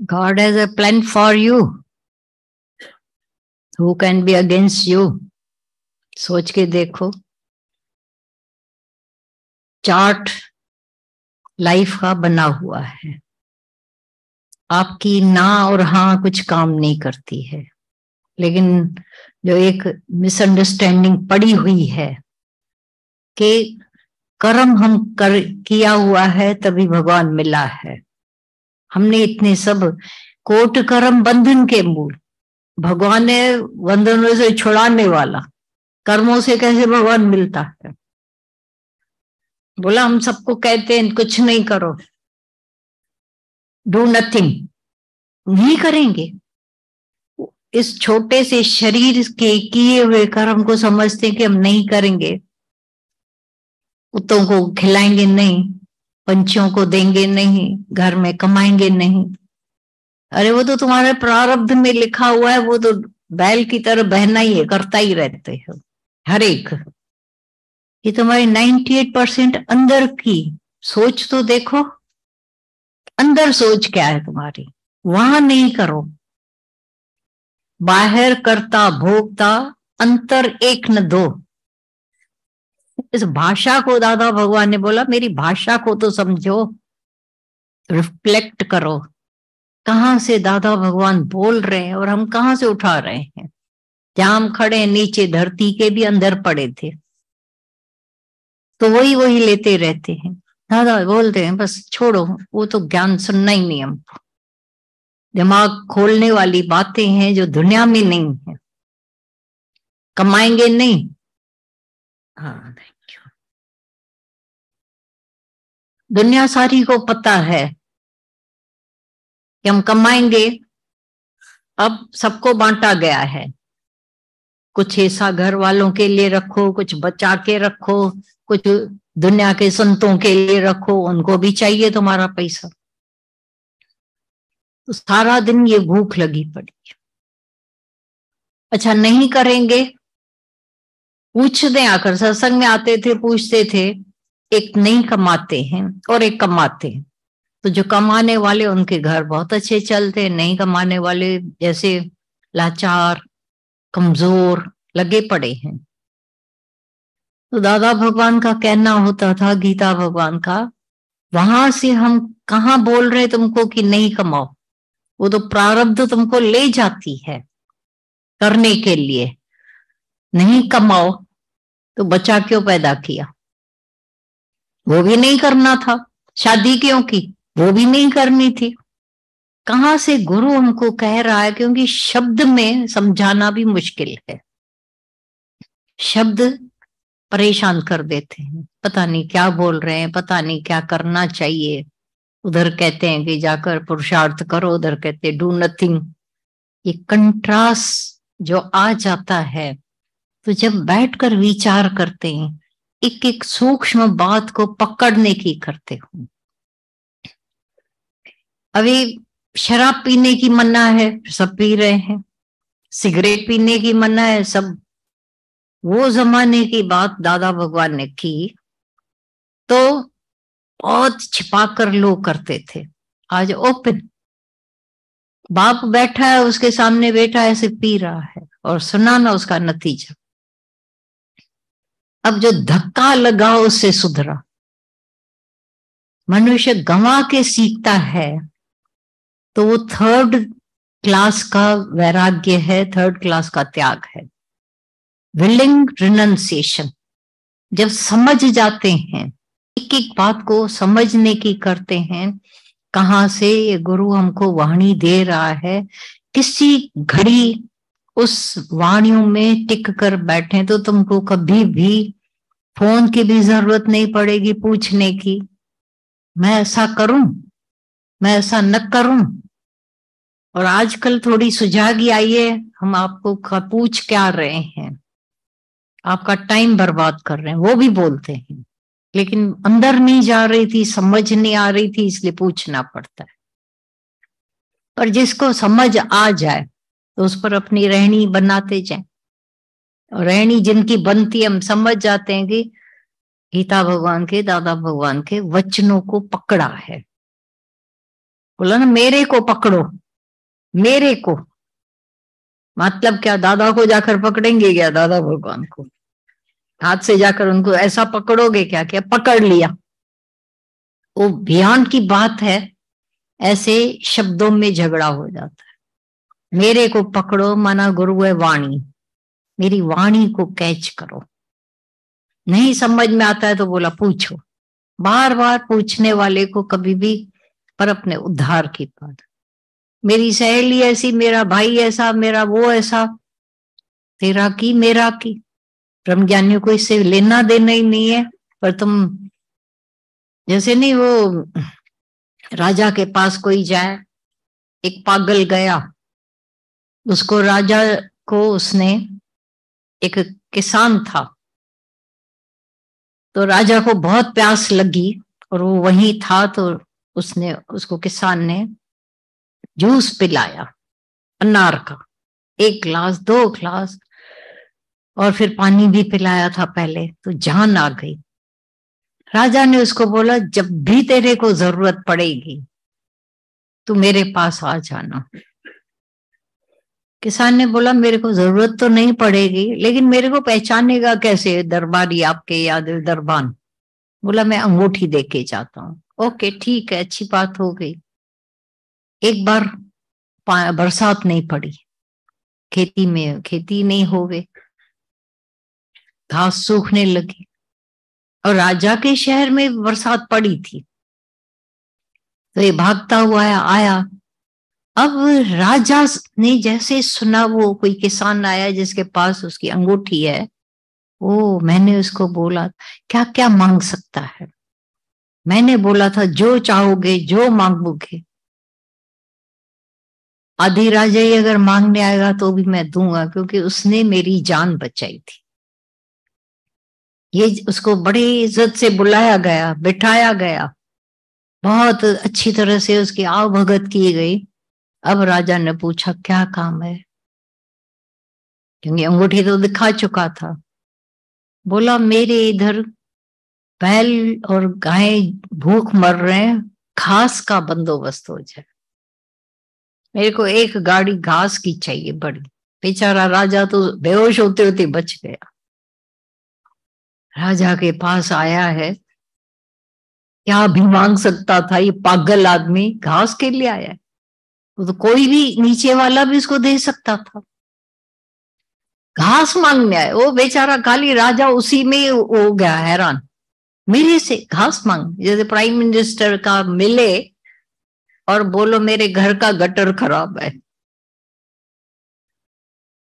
God has a plan for you. Who can be against you? सोच के देखो, chart life का बना हुआ है, आपकी ना और हाँ कुछ काम नहीं करती है, लेकिन जो एक मिसअंडरस्टैंडिंग पड़ी हुई है कि कर्म हम किया हुआ है तभी भगवान मिला है। हमने इतने सब कोट कर्म बंधन के मूल, भगवान है बंधनों से छुड़ाने वाला, कर्मों से कैसे भगवान मिलता है? बोला हम सबको कहते हैं कुछ नहीं करो, डू नथिंग, नहीं करेंगे। इस छोटे से शरीर के किए हुए कर्म को समझते कि हम नहीं करेंगे, कुत्तों को खिलाएंगे नहीं, पंछियों को देंगे नहीं, घर में कमाएंगे नहीं। अरे वो तो तुम्हारे प्रारब्ध में लिखा हुआ है, वो तो बैल की तरह बहना ही है, करता ही रहते हो हर एक। ये तुम्हारी 98% अंदर की सोच तो देखो, अंदर सोच क्या है तुम्हारी, वहां नहीं करो। बाहर करता भोगता अंतर एक न दो। इस भाषा को दादा भगवान ने बोला मेरी भाषा को तो समझो, रिफ्लेक्ट करो, कहाँ से दादा भगवान बोल रहे हैं और हम कहाँ से उठा रहे हैं। जहां हम खड़े नीचे धरती के भी अंदर पड़े थे, तो वही वही लेते रहते हैं। दादा बोलते हैं बस छोड़ो, वो तो ज्ञान सुनना ही नहीं हमको। दिमाग खोलने वाली बातें हैं जो दुनिया में नहीं है। कमाएंगे नहीं, हाँ थैंक यू। दुनिया सारी को पता है कि हम कमाएंगे, अब सबको बांटा गया है। कुछ ऐसा घर वालों के लिए रखो, कुछ बचा के रखो, कुछ दुनिया के संतों के लिए रखो, उनको भी चाहिए तुम्हारा पैसा। तो सारा दिन ये भूख लगी पड़ी। अच्छा नहीं करेंगे, पूछते आकर सत्संग में आते थे, पूछते थे, एक नहीं कमाते हैं और एक कमाते हैं। तो जो कमाने वाले उनके घर बहुत अच्छे चलते, नहीं कमाने वाले जैसे लाचार कमजोर लगे पड़े हैं। तो दादा भगवान का कहना होता था, गीता भगवान का, वहां से हम कहाँ बोल रहे तुमको कि नहीं कमाओ, वो तो प्रारब्ध तुमको ले जाती है करने के लिए। नहीं कमाओ तो बच्चा क्यों पैदा किया, वो भी नहीं करना था। शादी क्यों की, वो भी नहीं करनी थी। कहाँ से गुरु हमको कह रहा है, क्योंकि शब्द में समझाना भी मुश्किल है। शब्द परेशान कर देते हैं, पता नहीं क्या बोल रहे हैं, पता नहीं क्या करना चाहिए। उधर कहते हैं कि जाकर पुरुषार्थ करो, उधर कहते डू नथिंग। ये कंट्रास्ट जो आ जाता है, तो जब बैठकर विचार करते हैं, एक एक सूक्ष्म बात को पकड़ने की करते हो। अभी शराब पीने की मन्ना है, सब पी रहे हैं। सिगरेट पीने की मन्ना है, सब। वो जमाने की बात दादा भगवान ने की तो बहुत छिपाकर लोग करते थे। आज ओपन, बाप बैठा है उसके सामने, बेटा ऐसे पी रहा है और सुनाना उसका नतीजा। अब जो धक्का लगा उससे सुधरा। मनुष्य गंवा के सीखता है तो वो थर्ड क्लास का वैराग्य है, थर्ड क्लास का त्याग है, विलिंग रिनंसिएशन। जब समझ जाते हैं, एक एक बात को समझने की करते हैं, कहाँ से ये गुरु हमको वाणी दे रहा है, किसी घड़ी उस वाणियों में टिक कर बैठे तो तुमको कभी भी फोन की भी जरूरत नहीं पड़ेगी पूछने की, मैं ऐसा करूं, मैं ऐसा न करूं। और आजकल थोड़ी सुजागी आई है, हम आपको पूछ क्या रहे हैं, आपका टाइम बर्बाद कर रहे हैं, वो भी बोलते हैं। लेकिन अंदर नहीं जा रही थी, समझ नहीं आ रही थी, इसलिए पूछना पड़ता है। पर जिसको समझ आ जाए तो उस पर अपनी रहनी बनाते जाए। और रहनी जिनकी बनती, हम समझ जाते हैं कि गीता भगवान के, दादा भगवान के वचनों को पकड़ा है, बोला ना मेरे को पकड़ो, मेरे को मतलब क्या, दादा को जाकर पकड़ेंगे क्या, दादा भगवान को हाथ से जाकर उनको ऐसा पकड़ोगे क्या, क्या पकड़ लिया। वो बियॉन्ड की बात है, ऐसे शब्दों में झगड़ा हो जाता है। मेरे को पकड़ो माना गुरु है वाणी, मेरी वाणी को कैच करो। नहीं समझ में आता है तो बोला पूछो, बार बार पूछने वाले को कभी भी पर अपने उद्धार की बात। मेरी सहेली ऐसी, मेरा भाई ऐसा, मेरा वो ऐसा, तेरा की मेरा की, ब्रह्मज्ञानियों को इससे लेना देना ही नहीं है। पर तुम जैसे नहीं, वो राजा के पास कोई जाए, एक पागल गया, उसको राजा को उसने, एक किसान था तो राजा को बहुत प्यास लगी और वो वहीं था, तो उसने उसको किसान ने जूस पिलाया अनार का, 1 गिलास 2 गिलास, और फिर पानी भी पिलाया था पहले, तो जान आ गई। राजा ने उसको बोला जब भी तेरे को जरूरत पड़ेगी तू मेरे पास आ जाना। किसान ने बोला मेरे को जरूरत तो नहीं पड़ेगी, लेकिन मेरे को पहचानेगा कैसे दरबारी आपके या दरबान। बोला मैं अंगूठी दे के जाता हूँ। ओके ठीक है, अच्छी बात हो गई। एक बार बरसात नहीं पड़ी, खेती में खेती नहीं हो गई, घास सूखने लगी, और राजा के शहर में बरसात पड़ी थी। तो ये भागता हुआ आया। अब राजा ने जैसे सुना वो कोई किसान आया जिसके पास उसकी अंगूठी है, ओ मैंने उसको बोला क्या क्या मांग सकता है, मैंने बोला था जो चाहोगे जो मांगोगे। आधी राजा ही अगर मांगने आएगा तो भी मैं दूंगा, क्योंकि उसने मेरी जान बचाई थी। ये उसको बड़ी इज्जत से बुलाया गया, बिठाया गया, बहुत अच्छी तरह से उसकी आवभगत की गई। अब राजा ने पूछा क्या काम है, क्योंकि अंगूठी तो दिखा चुका था। बोला मेरे इधर बैल और गाय भूख मर रहे हैं, घास का बंदोबस्त हो जाए, मेरे को 1 गाड़ी घास की चाहिए बड़ी। बेचारा राजा तो बेहोश होते होते बच गया। राजा के पास आया है, क्या भी मांग सकता था ये पागल आदमी, घास के लिए आया है। तो कोई भी नीचे वाला भी इसको दे सकता था, घास मांगने आए। वो बेचारा खाली राजा उसी में हो गया हैरान, मेरे से घास मांग, जैसे प्राइम मिनिस्टर का मिले और बोलो मेरे घर का गटर खराब है,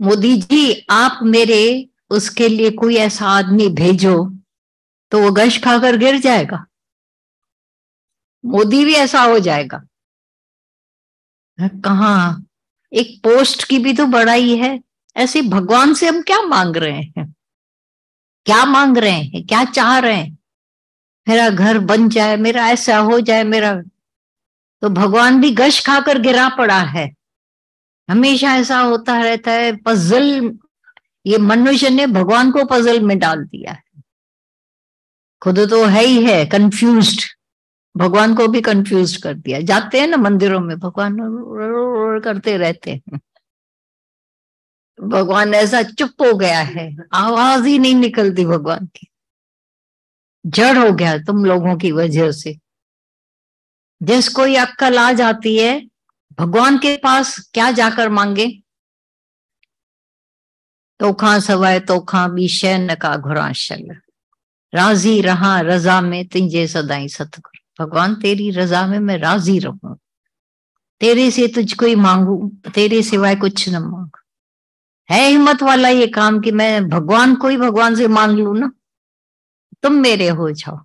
मोदी जी आप मेरे उसके लिए कोई ऐसा आदमी भेजो, तो वो गश खाकर गिर जाएगा, मोदी भी ऐसा हो जाएगा। कहाँ, एक पोस्ट की भी तो बड़ाई है। ऐसे भगवान से हम क्या मांग रहे हैं, क्या मांग रहे हैं, क्या चाह रहे हैं, मेरा घर बन जाए, मेरा ऐसा हो जाए, मेरा, तो भगवान भी गश खाकर गिरा पड़ा है। हमेशा ऐसा होता रहता है पजल, ये मनुष्य ने भगवान को पजल में डाल दिया है, खुद तो है ही है कंफ्यूज्ड, भगवान को भी कंफ्यूज कर दिया। जाते हैं ना मंदिरों में, भगवान करते रहते हैं, भगवान ऐसा चुप हो गया है, आवाज ही नहीं निकलती भगवान की, जड़ हो गया तुम लोगों की वजह से। जिसको ये अक्कल आ जाती है भगवान के पास क्या जाकर मांगे, तोखा सवाए तोखा भी शैन का घुराशल, राजी रहा रजा में तुझे सदाई सतगुरु। भगवान तेरी रजा में मैं राजी रहूं, तेरे से तुझको ही मांगू, तेरे सिवाय कुछ न मांगू। है हिम्मत वाला ये काम कि मैं भगवान को ही भगवान से मांग लू ना, तुम मेरे हो जाओ,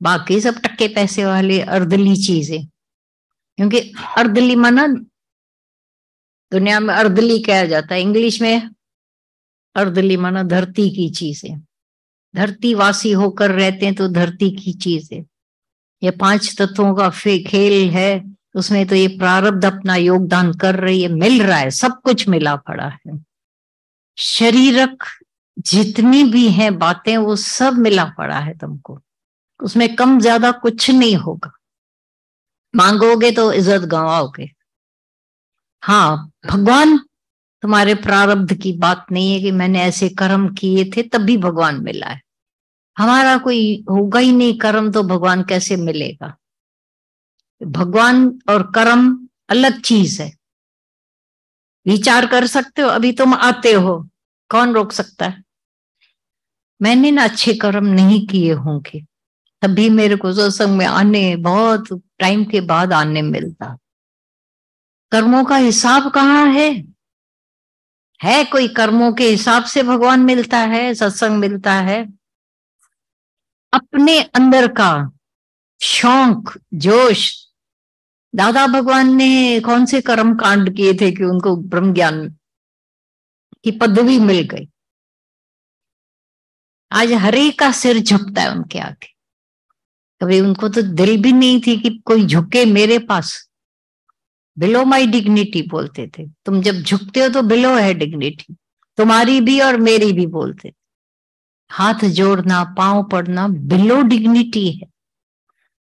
बाकी सब टक्के पैसे वाले अर्दली चीजें। क्योंकि अर्दली माना दुनिया में अर्दली कहा जाता है, इंग्लिश में अर्दली माना धरती की चीजें, धरती वासी होकर रहते हैं तो धरती की चीजें। ये 5 तत्वों का खेल है, उसमें तो ये प्रारब्ध अपना योगदान कर रही है, मिल रहा है, सब कुछ मिला पड़ा है। शरीरक जितनी भी हैं बातें वो सब मिला पड़ा है तुमको, उसमें कम ज्यादा कुछ नहीं होगा। मांगोगे तो इज्जत गंवाओगे। हाँ, भगवान तुम्हारे प्रारब्ध की बात नहीं है कि मैंने ऐसे कर्म किए थे तभी भगवान मिला है। हमारा कोई होगा ही नहीं कर्म तो भगवान कैसे मिलेगा। भगवान और कर्म अलग चीज है। विचार कर सकते हो, अभी तुम आते हो, कौन रोक सकता है। मैंने ना अच्छे कर्म नहीं किए होंगे तभी मेरे को सत्संग में आने बहुत टाइम के बाद आने मिलता। कर्मों का हिसाब कहाँ है कोई कर्मों के हिसाब से भगवान मिलता है, सत्संग मिलता है। अपने अंदर का शौक जोश। दादा भगवान ने कौन से कर्म कांड किए थे कि उनको ब्रह्म ज्ञान की पदवी मिल गई। आज हर एक का सिर झुकता है उनके आगे। कभी उनको तो दिल भी नहीं थी कि कोई झुके मेरे पास। बिलो माई डिग्निटी बोलते थे। तुम जब झुकते हो तो बिलो है डिग्निटी, तुम्हारी भी और मेरी भी बोलते थे। हाथ जोड़ना, पांव पड़ना बिलो डिग्निटी है।